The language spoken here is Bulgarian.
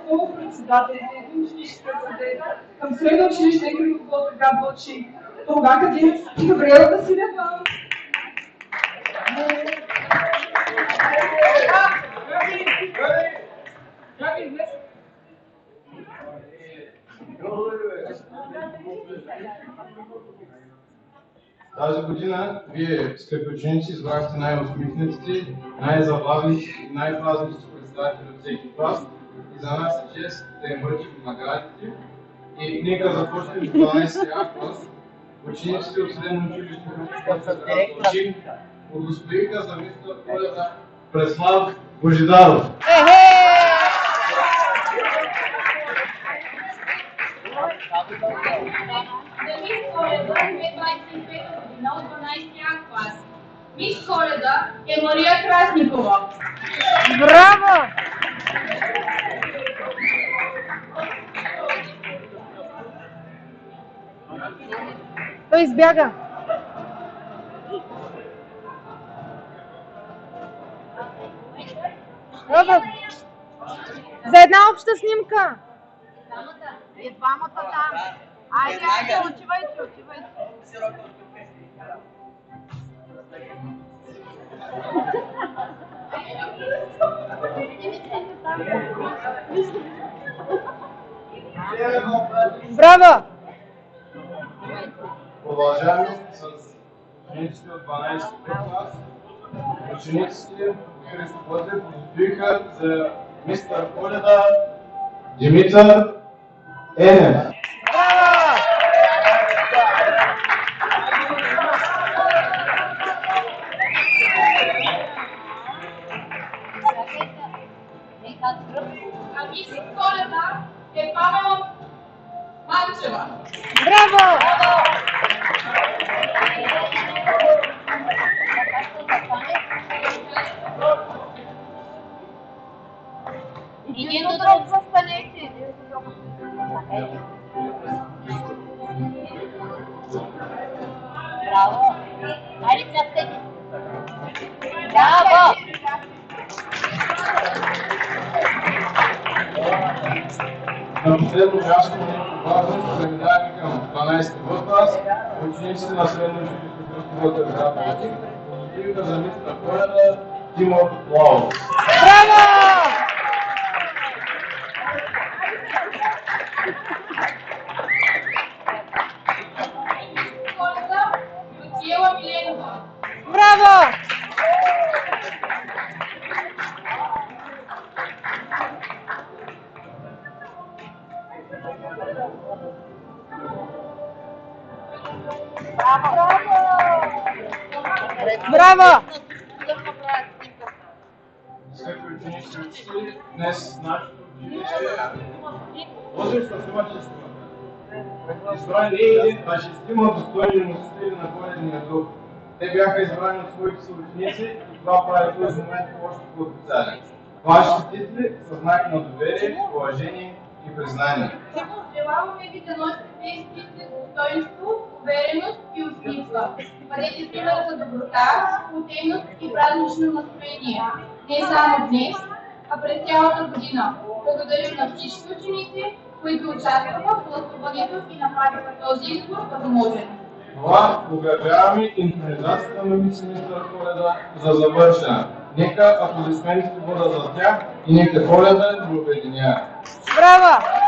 много председателите, училищни председатели, към средно училище Кривофлот град Балчик, Толга Кадинец и Габриела Василева. Тази година вие, скъпи ученици, избрахте най-усмихнатите, най-забавните и най-празнични председатели от всеки клас и за нас е чест да им връчим наградите. И нека започнем с 12-я клас. Учениците от средно училище Кривофлот удостоиха за мистер Коледа Преслав Божидаров. Мис Коледа 2025 година от 12-я клас. Мис Коледа е Мария Красникова. Браво! Той избяга. Браво! За една обща снимка. И двамата там. Айде, отивайте. Браво! Продължаваме с учениците от 12 клас. Учениците от Христо Ботев удостоиха за мистер Коледа Димитър Енев. А мис Коледа е Павел Манчева. Браво! Един до друг застанете. Браво! Айде, сядайте. Браво! На последно място важно преминаваме към 12-ти клас. Учениците на средно училище Христо Ботев град Балчик удостоиха за мистер Коледа Тимур Лао. Браво! Коледа Лютиела Миленова. Браво! Браво! Скъпи ученици и учители, днес нашето училище възрастно снимачество избрани не един, а шестима достойни носители на коледния дух. Те бяха избрани от своите съученици и това прави този момент още по-специален. Вашите титли са знак на доверие, уважение и признание. Желаваме ви да носите тези титли с достоинство, увереност и усмивка. Бъдете пример за доброта, сплотеност и празнично настроение. Не само днес, а през цялата година. Благодарим на всички ученици, които участваха в гласуването и направиха този избор възможен. Това обявяваме интронизацията на мистер Коледа за завършена. Нека аплодисментите бъдат за тях и нека Коледа ни обединява. Браво!